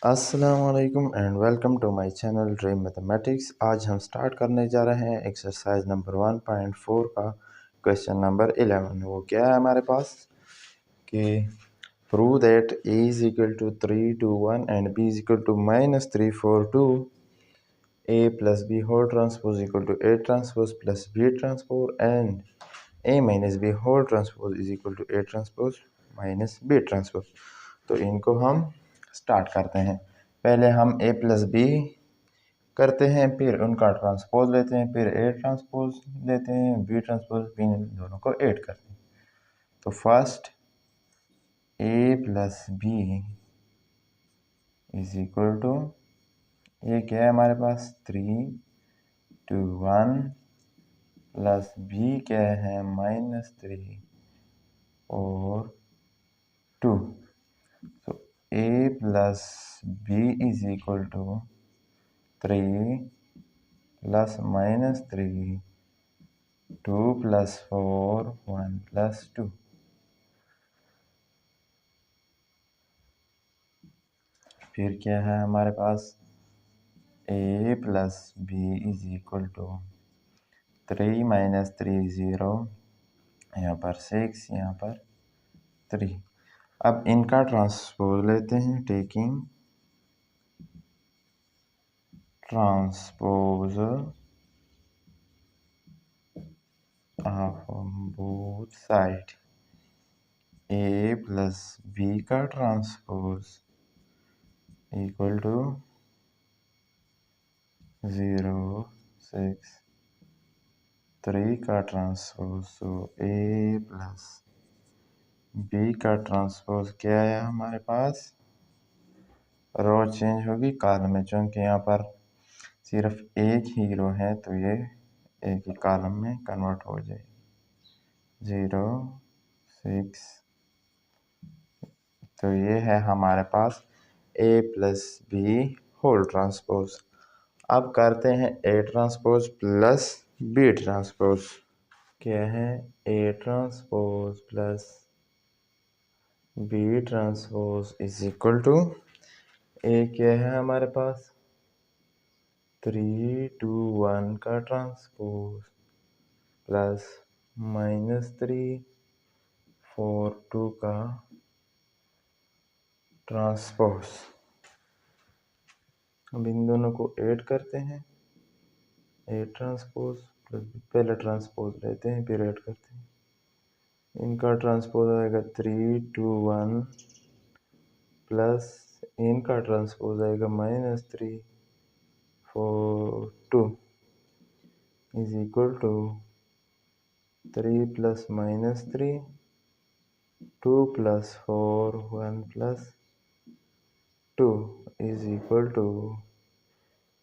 अस्सलामुअलैकुम and welcome to my channel dream mathematics. आज हम स्टार्ट करने जा रहे हैं एक्सरसाइज नंबर 1.4 का क्वेश्चन नंबर 11। वो क्या है हमारे पास कि prove that a is equal to 3 to 1 and b is equal to -3 for 2 a plus b whole transpose equal to a transpose plus b transpose and a minus b whole transpose is equal to a transpose minus b transpose। तो इनको हम start करते हैं। पहले हम a plus B करते हैं, फिर उनका ट्रांसपोज लेते हैं, फिर a ट्रांसपोज लेते हैं, b ट्रांसपोज, फिर इन दोनों को ऐड करते हैं। तो first a plus B is equal to, ये क्या है हमारे पास 3 to 1 प्लस b क्या है -3 और 2। So a plus b is equal to 3 plus -3, 2 plus 4, 1 plus 2। फिर क्या है हमारे पास a plus b is equal to 3 minus 3 0, यहाँ पर 6, यहाँ पर 3। अब इनका ट्रांसपोज लेते हैं, taking transpose of both side. a plus b का ट्रांसपोज इक्वल टू 0, 6, 3 का transpose. So a plus b का ट्रांसपोज क्या है हमारे पास, रो चेंज होगी कॉलम में, चूँकि यहाँ पर सिर्फ एक ही रो है तो ये एक ही कॉलम में कन्वर्ट हो जाएगी। 0, 6, तो ये है हमारे पास a plus B whole transpose. अब करते हैं a transpose plus b transpose. क्या है a transpose plus b transpose is equal to, a क्या है हमारे पास 3 to 1 का ट्रांसपोज प्लस -3 4 2 का ट्रांसपोज। अब इन दोनों को ऐड करते हैं, a ट्रांसपोज प्लस पहले ट्रांसपोज लेते हैं फिर ऐड करते हैं। इनका ट्रांसपोज आएगा 3 to 1 प्लस इनका ट्रांसपोज आएगा -3 4 2 is equal to 3 plus -3, 2 plus 4, 1 plus 2 is equal to,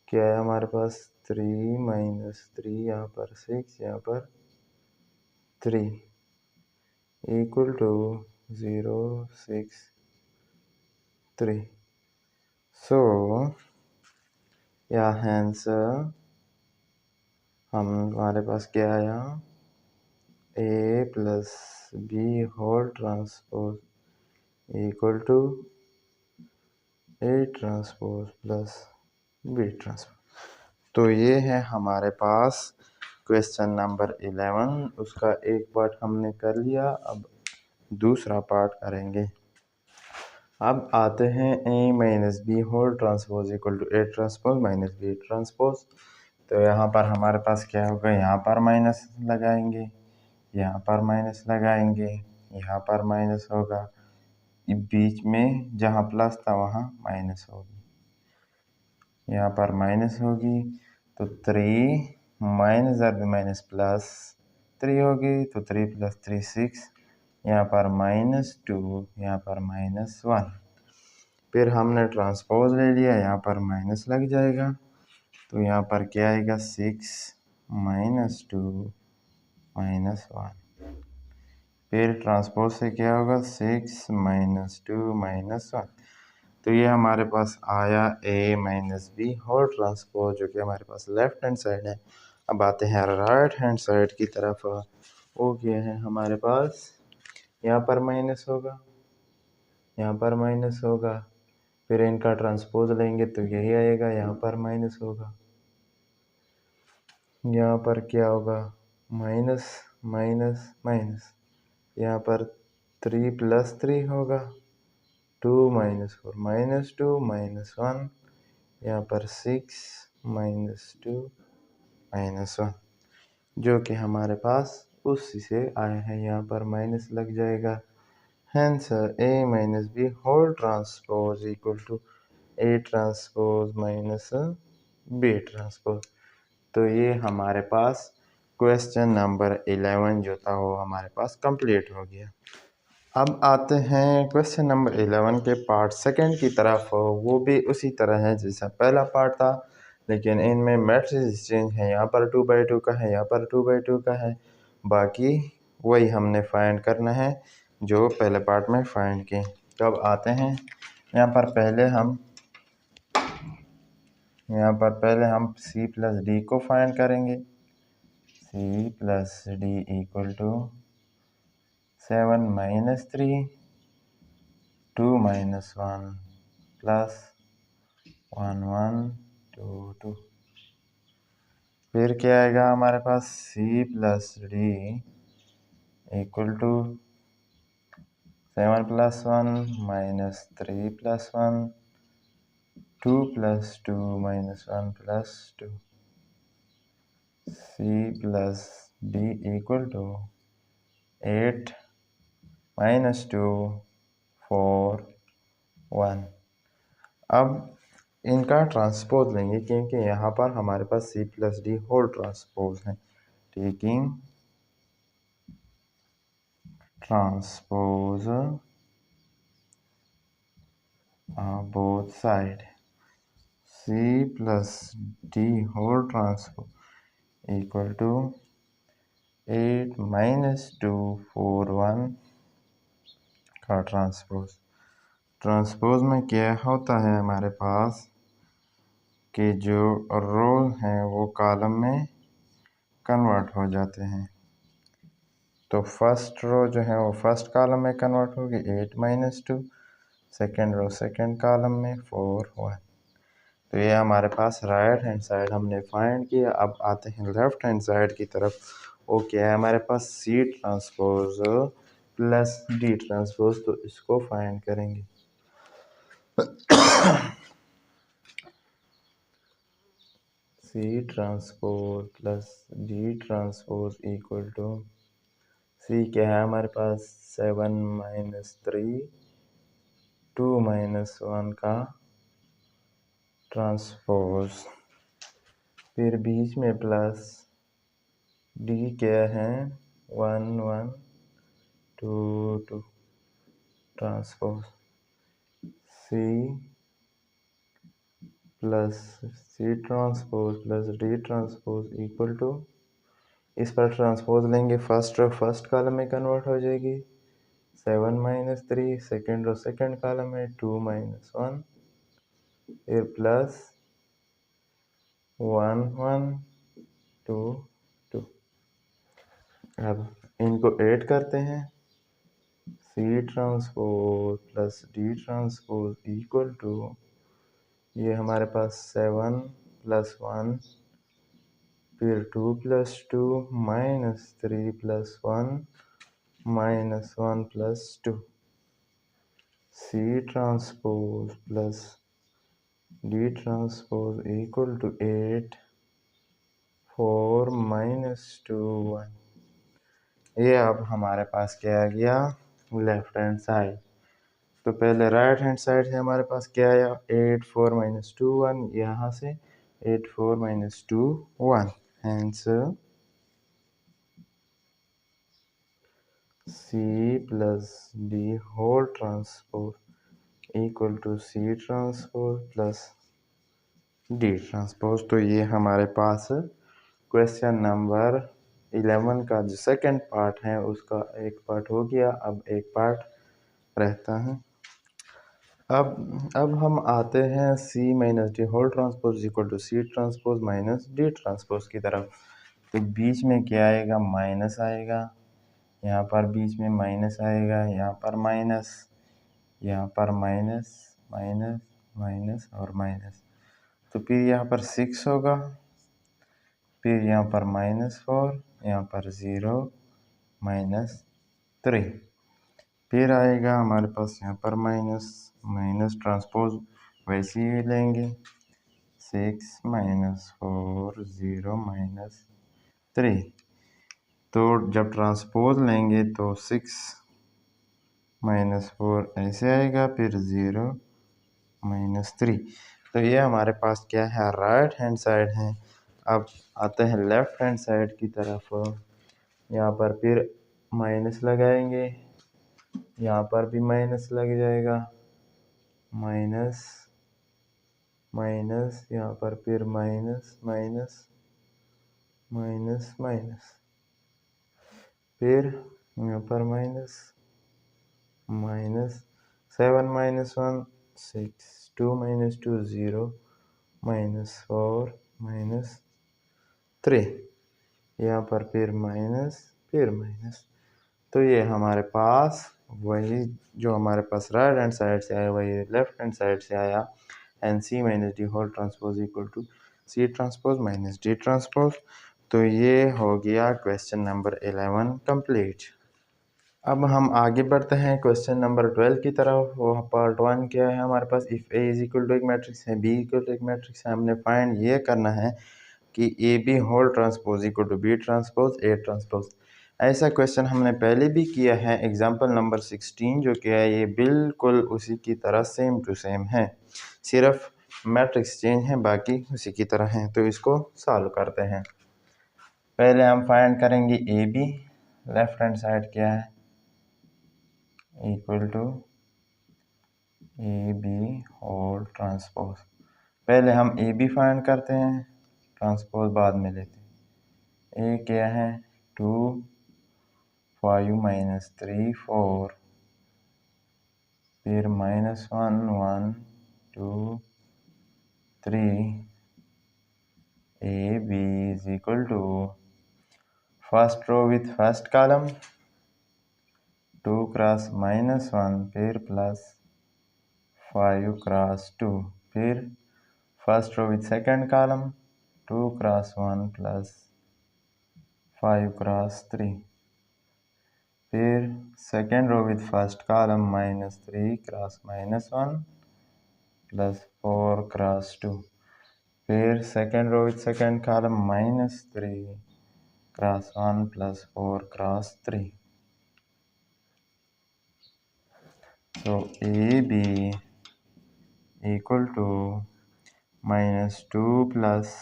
क्या है हमारे पास 3 माइनस 3, यहाँ पर 6, यहाँ पर 3 इक्वल टू 0, 6, 3। सो यहाँ आंसर हमारे पास क्या आया, a plus B whole transpose equal to a transpose plus b transpose. तो ये है हमारे पास क्वेश्चन नंबर 11। उसका एक पार्ट हमने कर लिया, अब दूसरा पार्ट करेंगे। अब आते हैं a minus B whole transpose equal to a transpose minus b transpose. तो यहाँ पर हमारे पास क्या होगा, यहाँ पर माइनस लगाएंगे, यहाँ पर माइनस लगाएंगे, यहाँ पर माइनस होगा, बीच में जहाँ प्लस था वहाँ माइनस होगी, यहाँ पर माइनस होगी। तो 3 माइनस माइनस प्लस 3 होगी, तो 3 प्लस 3 6, यहाँ पर -2, यहाँ पर -1। फिर हमने ट्रांसपोज ले लिया, यहाँ पर माइनस लग जाएगा, तो यहाँ पर क्या आएगा 6 -2 -1। फिर ट्रांसपोज से क्या होगा 6 -2 -1। तो ये हमारे पास आया a minus B whole transpose, जो कि हमारे पास लेफ्ट हैंड साइड है। अब आते हैं राइट हैंड साइड की तरफ। वो क्या है हमारे पास, यहाँ पर माइनस होगा, यहाँ पर माइनस होगा, फिर इनका ट्रांसपोज लेंगे तो यही आएगा, यहाँ पर माइनस होगा, यहाँ पर क्या होगा, माइनस माइनस माइनस, यहाँ पर 3 + 3 होगा, 2 - 4 -2 -1, यहाँ पर 6 -2 -1, जो कि हमारे पास उसी से आए हैं, यहाँ पर माइनस लग जाएगा। Hence A - B whole transpose equal to A transpose minus B transpose। तो ये हमारे पास क्वेश्चन नंबर 11 जो था वो हमारे पास कंप्लीट हो गया। अब आते हैं क्वेश्चन नंबर 11 के पार्ट सेकंड की तरफ। वो भी उसी तरह है जैसा पहला पार्ट था, लेकिन इनमें मैट्रिक्स चेंज है, यहाँ पर 2/2 का है, यहाँ पर 2/2 का है, बाकी वही हमने फाइंड करना है जो पहले पार्ट में फाइंड किए। तो अब आते हैं यहाँ पर पहले हम C + D को फाइंड करेंगे। C + D equal to 7 - 3 2 - 1 plus 1 1 2 2। फिर क्या आएगा हमारे पास, C + D equal to 7 + 1 - 3 + 1 2 + 2 - 1 + 2। C + D equal to 8 - 2 4 1। अब इनका ट्रांसपोज लेंगे क्योंकि यहाँ पर हमारे पास C + D होल ट्रांसपोज है। Taking transpose both side, C + D whole transpose equal to 8 - 2 4 1 का ट्रांसपोज में क्या होता है हमारे पास कि जो रो हैं वो कॉलम में कन्वर्ट हो जाते हैं। तो फर्स्ट रो जो है वो फर्स्ट कॉलम में कन्वर्ट होगी 8 - 2, सेकेंड रो सेकेंड कॉलम में 4 1। तो ये हमारे पास राइट हैंड साइड हमने फाइंड किया। अब आते हैं लेफ्ट हैंड साइड की तरफ। वो क्या है हमारे पास, C ट्रांसपोज + D ट्रांसपोज। तो इसको फाइंड करेंगे। C transpose + D transpose equal to, C क्या है हमारे पास, 7 - 3 2 - 1 का ट्रांसपोज, फिर बीच में प्लस, D क्या है 1 1 2 2 transpose, C transpose + D transpose equal to, इस पर ट्रांसपोज लेंगे, फर्स्ट रो फर्स्ट कॉलम में कन्वर्ट हो जाएगी, 7 - 3 सेकेंड रो सेकेंड कॉलम में 2 - 1, फिर प्लस 1 1 2 2। अब इनको ऐड करते हैं, C transpose + D transpose equal to, ये हमारे पास 7 + 1 फिर 2 + 2 - 3 + 1 - 1 + 2। C transpose + D transpose equal to 8 4 - 2 1। ये अब हमारे पास क्या आ गया, लेफ्ट हैंड साइड। तो पहले राइट हैंड साइड से हमारे पास क्या आया, 8 4 - 2 1, यहाँ से 8 4 - 2 1। Hence C + D whole transpose equal to C transpose + D transpose. तो ये हमारे पास क्वेश्चन नंबर 11 का जो सेकंड पार्ट है उसका एक पार्ट हो गया। अब एक पार्ट रहता है। अब हम आते हैं C - D whole transpose equal to C transpose - D transpose की तरफ। तो बीच में क्या आएगा, माइनस आएगा, यहाँ पर बीच में माइनस आएगा, यहाँ पर माइनस, यहाँ पर माइनस माइनस माइनस और माइनस, तो फिर यहाँ पर 6 होगा, फिर यहाँ पर -4, यहाँ पर 0 -3, फिर आएगा हमारे पास यहाँ पर माइनस माइनस ट्रांसपोज वैसे ही लेंगे, 6 -4 0 -3, तो जब ट्रांसपोज लेंगे तो 6 -4 ऐसे आएगा, फिर 0 -3, तो ये हमारे पास क्या है, राइट हैंड साइड है। अब आते हैं लेफ्ट हैंड साइड की तरफ, यहाँ पर फिर माइनस लगाएंगे, यहाँ पर भी माइनस लग जाएगा, माइनस माइनस, यहाँ पर फिर माइनस माइनस माइनस माइनस, फिर यहाँ पर माइनस माइनस, 7 -1 6, 2 -2 0 -4 -3, यहाँ पर फिर माइनस, तो ये हमारे पास वही जो हमारे पास राइट हैंड साइड से आया वही लेफ्ट हैंड साइड से आया, and C minus D whole transpose equal to C transpose minus D transpose. तो ये हो गया क्वेश्चन नंबर 11 कंप्लीट। अब हम आगे बढ़ते हैं क्वेश्चन नंबर 12 की तरफ। वो पार्ट 1 क्या है हमारे पास, if A is equal to एक मैट्रिक्स है, बी इक्वल टू एक मैट्रिक्स है, हमने फाइंड ये करना है कि A B whole transpose equal to B transpose A transpose. ऐसा क्वेश्चन हमने पहले भी किया है, एग्जाम्पल नंबर 16 जो कि है ये बिल्कुल उसी की तरह सेम टू सेम है, सिर्फ मैट्रिक्स चेंज है, बाकी उसी की तरह है। तो इसको सॉल्व करते हैं। पहले हम फाइंड करेंगे A B, left hand side क्या है, equal to A B whole transpose. पहले हम ए बी फाइंड करते हैं, ट्रांसपोज बाद में लेते हैं। ए क्या है, 2 5 -3 4, फिर -1 1 2 3, A B is equal to first row with first column 2 cross -1, फिर प्लस 5 क्रॉस 2, फिर first row with second column 2 cross 1 plus 5 cross 3, फिर second row with first column -3 cross -1 plus 4 cross 2, फिर second row with second column -3 cross 1 plus 4 cross 3। So AB equal to -2 plus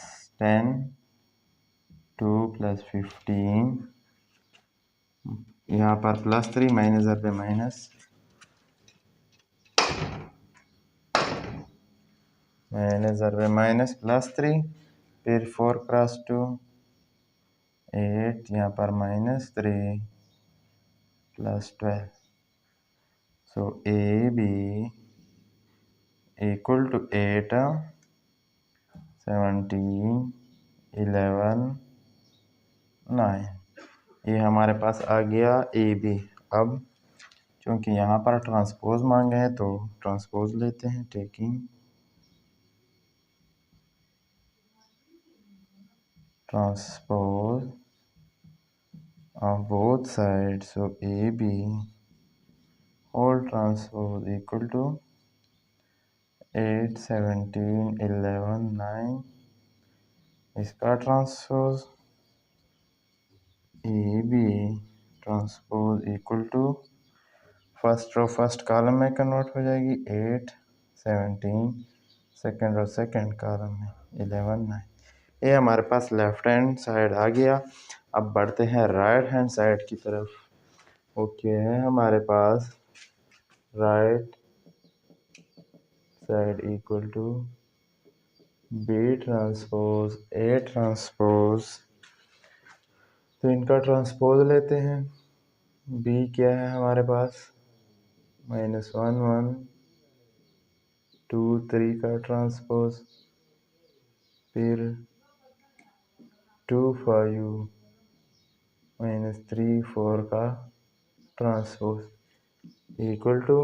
10, 2 plus 15, यहाँ पर +3 minus पे minus, minus +3, फिर 4 cross 2 8, यहाँ पर -3 plus 12। So AB equal to 8 17 11 9, ये हमारे पास आ गया AB। अब क्योंकि यहाँ पर ट्रांसपोज मांगे हैं तो ट्रांसपोज लेते हैं, taking transpose of both sides, so AB whole transpose equal to 8 17 11 9, इसका transpose AB transpose equal to first row first column में कन्वर्ट हो जाएगी 8 17, सेकेंड रो सेकेंड कॉलम में 11 9। ये हमारे पास लेफ्ट हैंड साइड आ गया। अब बढ़ते हैं राइट हैंड साइड की तरफ। ओके है हमारे पास right side equal to B transpose A transpose, तो इनका ट्रांसपोज लेते हैं। बी क्या है हमारे पास, -1 1 2 3 का ट्रांसपोज, फिर 2 5 -3 4 का ट्रांसपोज इक्वल टू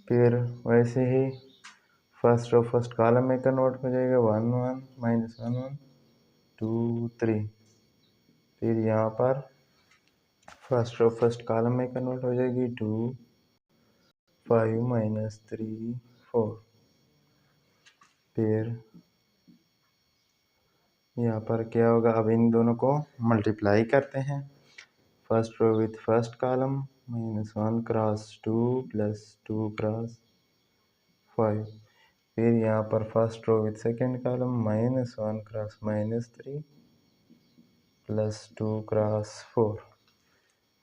फिर वैसे ही फर्स्ट रो फर्स्ट कॉलम में कन्वर्ट हो जाएगा 1 1 माइनस 1 1 2 3। फिर यहाँ पर फर्स्ट रो फर्स्ट कॉलम में कन्वर्ट हो जाएगी 2 5 माइनस 3 4। फिर यहाँ पर क्या होगा, अब इन दोनों को मल्टीप्लाई करते हैं। First row with first column minus 1 cross 2 plus 2 cross 5। फिर यहाँ पर first row with second column minus 1 cross minus 3 plus 2 cross 4।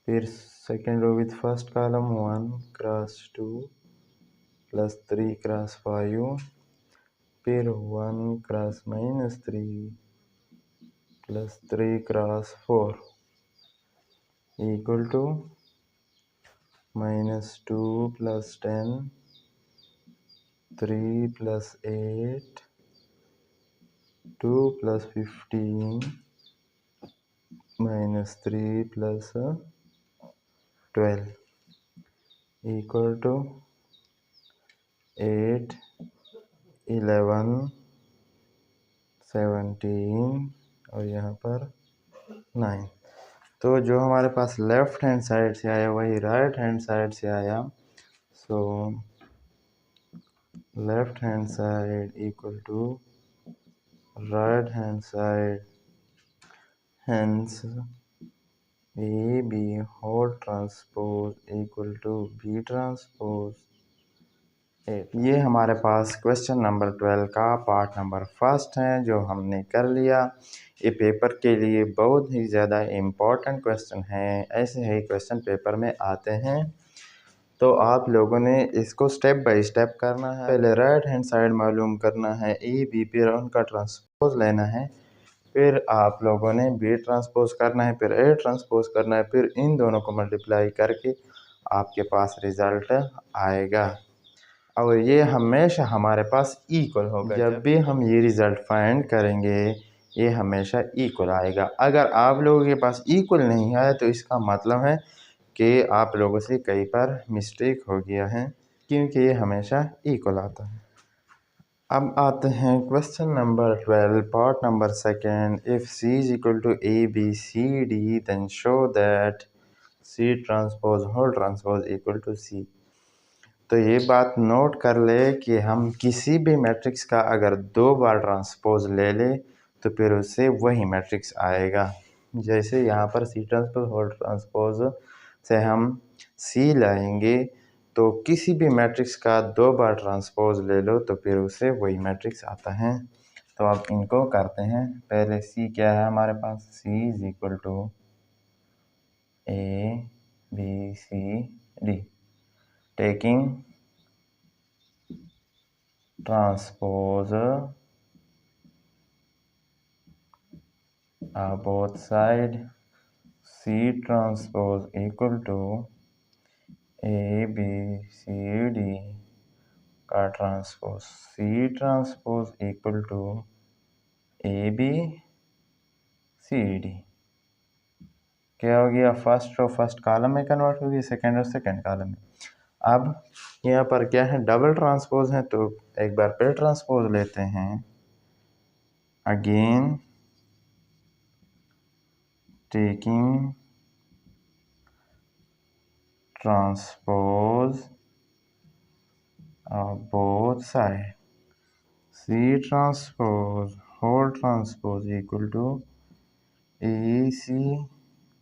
फिर second row with first column 1 cross 2 plus 3 cross 5। फिर 1 cross minus 3 plus 3 cross 4 equal to minus 2 plus 10 3 plus 8 2 plus 15 minus 3 plus 12 equal to 8 11 17 और यहाँ पर 9। तो जो हमारे पास left hand side से आया वही राइट हैंड साइड से आया। So left hand side equal to right hand side, hence AB whole transpose equal to B transpose 8। ये हमारे पास क्वेश्चन नंबर 12 का पार्ट नंबर फर्स्ट है जो हमने कर लिया। ये पेपर के लिए बहुत ही ज़्यादा इम्पोर्टेंट क्वेश्चन है, ऐसे ही क्वेश्चन पेपर में आते हैं। तो आप लोगों ने इसको स्टेप बाय स्टेप करना है। पहले राइट हैंड साइड मालूम करना है, ए बी, फिर उनका ट्रांसपोज लेना है, फिर आप लोगों ने बी ट्रांसपोज करना है, फिर ए ट्रांसपोज करना है, फिर इन दोनों को मल्टीप्लाई करके आपके पास रिज़ल्ट आएगा और ये हमेशा हमारे पास इक्वल होगा। जब भी हम ये रिज़ल्ट फाइंड करेंगे ये हमेशा इक्वल आएगा। अगर आप लोगों के पास इक्वल नहीं आया तो इसका मतलब है कि आप लोगों से कई बार मिस्टेक हो गया है, क्योंकि ये हमेशा इक्वल आता है। अब आते हैं question number 12 part number second. If C is equal to A B C D then show that C transpose whole transpose equal to C। तो ये बात नोट कर ले कि हम किसी भी मैट्रिक्स का अगर 2 बार ट्रांसपोज ले ले तो फिर उससे वही मैट्रिक्स आएगा। जैसे यहाँ पर C ट्रांसपोज होल ट्रांसपोज से हम C लाएंगे तो किसी भी मैट्रिक्स का 2 बार ट्रांसपोज ले लो तो फिर उससे वही मैट्रिक्स आता है। तो अब इनको करते हैं। पहले C क्या है हमारे पास, C is equal to A B C D taking transpose both side, C transpose equal to A B C D का transpose, C transpose equal to A B C D। क्या हो गया, फर्स्ट रो फर्स्ट कॉलम में convert हो गई, second row second column में। अब यहाँ पर क्या है, डबल ट्रांसपोज है तो एक बार फिर ट्रांसपोज लेते हैं। Again taking transpose both side, C transpose whole transpose equal to A C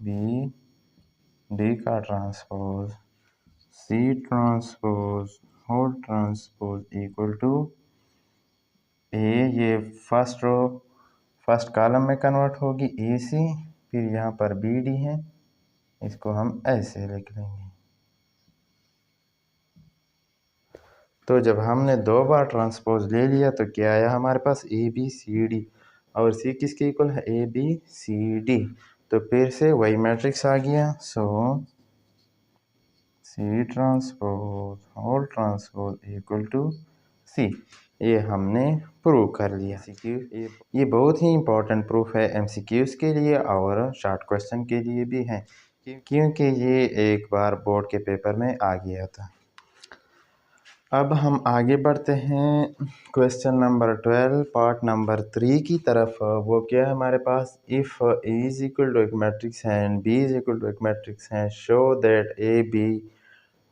B D का transpose, C transpose whole transpose equal to A, ये फर्स्ट रो फर्स्ट कॉलम में कन्वर्ट होगी AC, फिर यहाँ पर BD है, इसको हम ऐसे लिख लेंगे। तो जब हमने 2 बार ट्रांसपोज ले लिया तो क्या आया हमारे पास, ABCD, और C किसके इक्वल है, ABCD, तो फिर से वही मैट्रिक्स आ गया। So C transpose whole transpose equal to C। ये हमने प्रूव कर लिया। ये बहुत ही इम्पोर्टेंट प्रूफ है MCQs के लिए और शॉर्ट क्वेश्चन के लिए भी है, क्योंकि ये एक बार बोर्ड के पेपर में आ गया था। अब हम आगे बढ़ते हैं क्वेश्चन नंबर 12 पार्ट नंबर 3 की तरफ। वो क्या है हमारे पास, if A is equal to एक मैट्रिक्स है and B is equal to एक मैट्रिक्स है, show that A B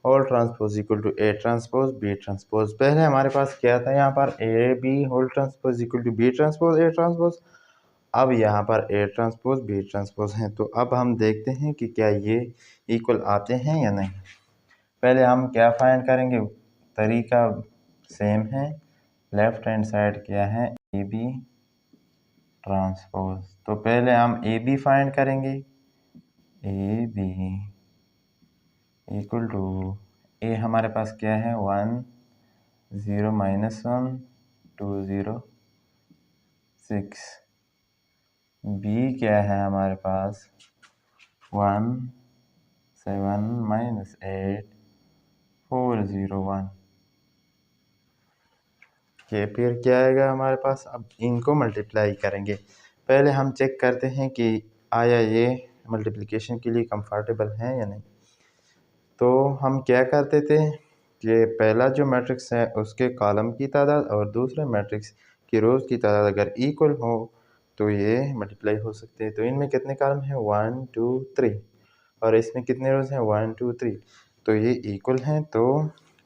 whole transpose equal to A transpose B transpose. पहले हमारे पास क्या था, यहाँ पर A B whole transpose equal to B transpose A transpose. अब यहाँ पर ए ट्रांसपोज बी ट्रांसपोज है। तो अब हम देखते हैं कि क्या ये इक्वल आते हैं या नहीं। पहले हम क्या फाइंड करेंगे, तरीका सेम है। लेफ्ट हैंड साइड क्या है, ए बी ट्रांसपोज। तो पहले हम ए बी फाइंड करेंगे, ए बी इक्वल टू ए हमारे पास क्या है 1 0 -1 2 0 6। बी क्या है हमारे पास 1 7 -8 4 0 1। ये फिर क्या आएगा हमारे पास, अब इनको मल्टीप्लाई करेंगे। पहले हम चेक करते हैं कि आया ये मल्टीप्लिकेशन के लिए कंफर्टेबल है या नहीं। तो हम क्या करते थे कि पहला जो मैट्रिक्स है उसके कॉलम की तादाद और दूसरे मैट्रिक्स की रोज़ की तादाद अगर इक्वल हो तो ये मल्टीप्लाई हो सकते हैं। तो इनमें कितने कॉलम हैं 1 2 3 और इसमें कितने रोज़ हैं 1 2 3। तो ये इक्वल हैं तो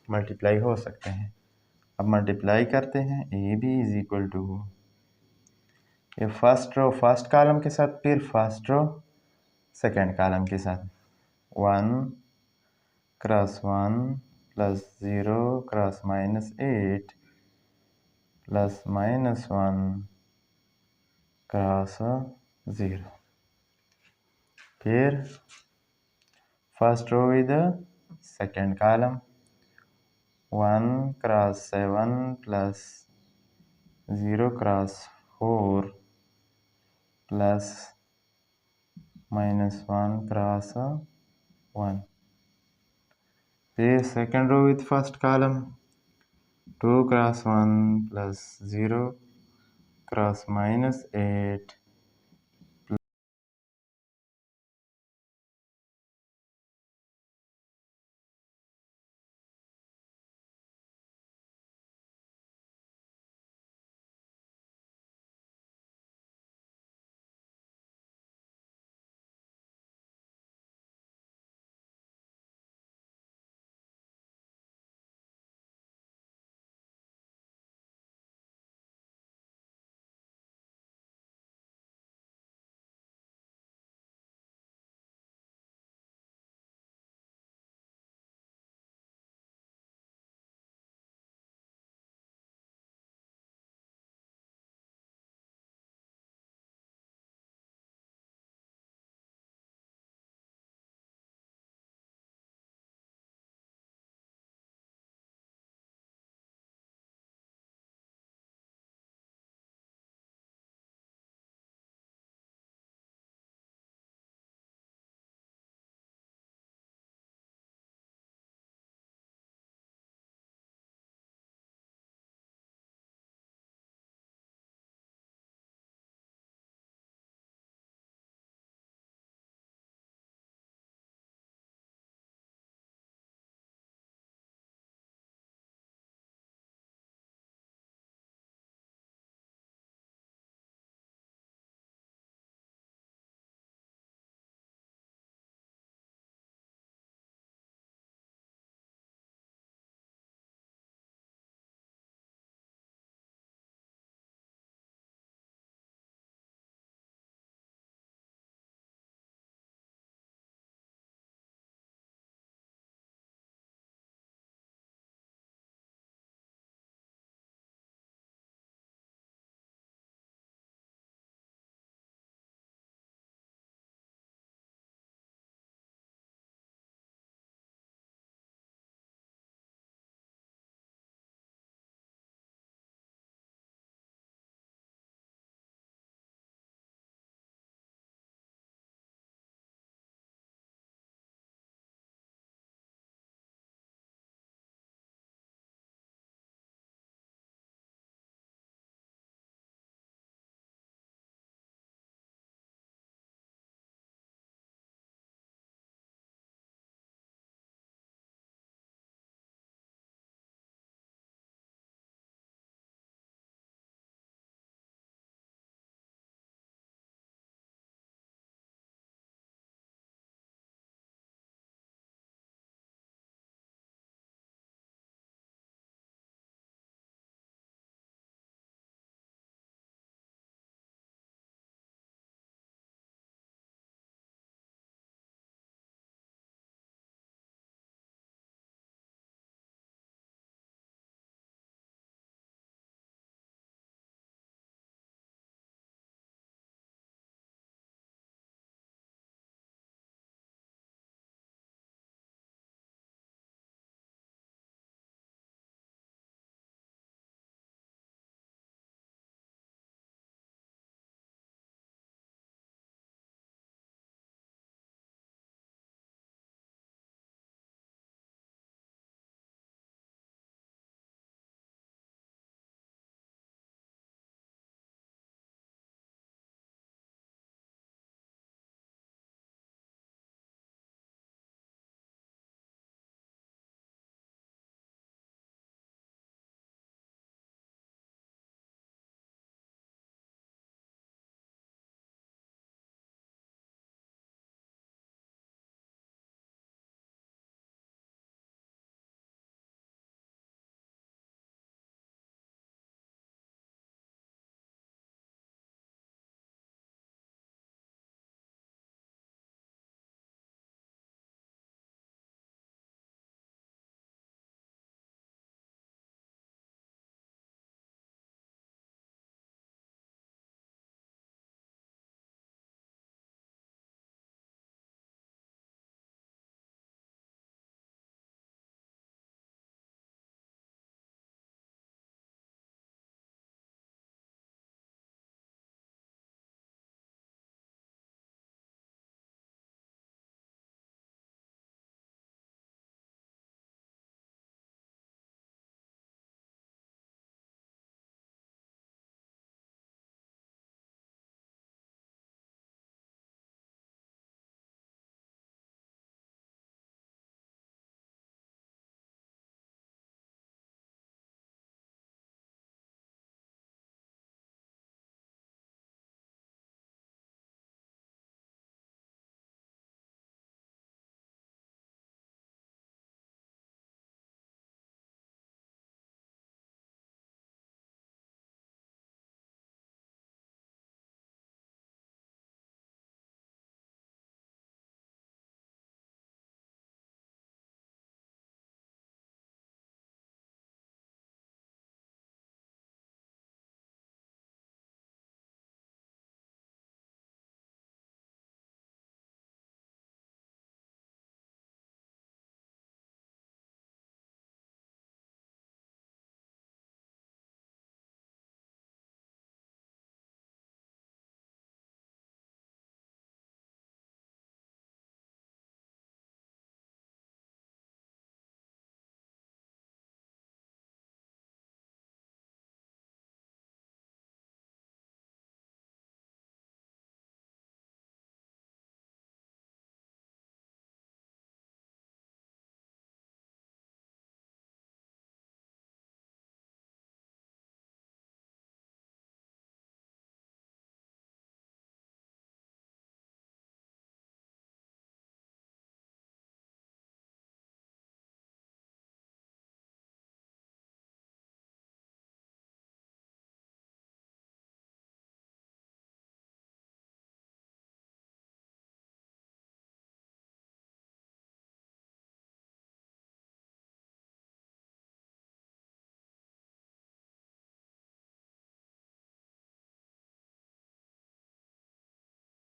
मल्टीप्लाई हो सकते हैं। अब मल्टीप्लाई करते हैं, A B is equal to ये फर्स्ट रो फर्स्ट कॉलम के साथ, फिर फर्स्ट रो सेकेंड कॉलम के साथ 1 cross 1 plus 0 cross -8 plus -1 cross 0। फिर first row with second column 1 cross 7 plus 0 cross 4 plus -1 cross 1। फिर second row with first column 2 cross 1 plus 0 cross -8